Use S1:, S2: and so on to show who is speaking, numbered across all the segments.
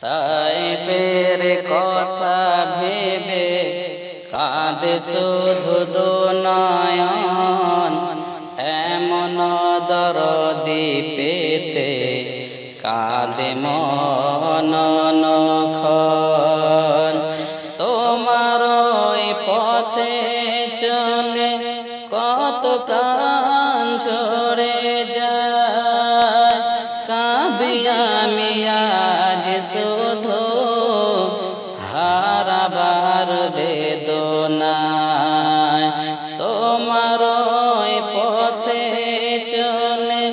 S1: তাইফের কথা ভেবে কাঁদে শুধু দু নয়ন, এমন দরদি পেতে কাঁদে মন নখন। তোমার ওই পথে চলে কত প্রাণ ঝরে যায়, কাঁদি আমি আজ শুধু হারাবার বেদনায়। তোমার ওই পথে চলে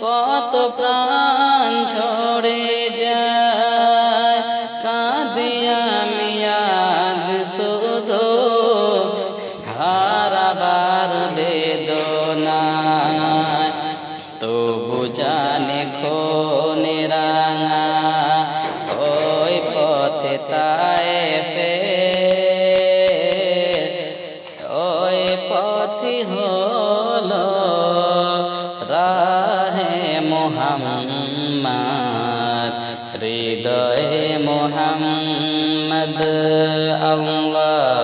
S1: কত প্রাণ ঝরে যায়, কাঁদি আমি আজ শুধু হারাবার বেদনায়। তবু জানে খোনে রাঙা ওই পথে তায়েফের, ওই পথই হলো রাহে মুহাম্মদ, হৃদয়ে মুহাম্মদ। আল্লাহ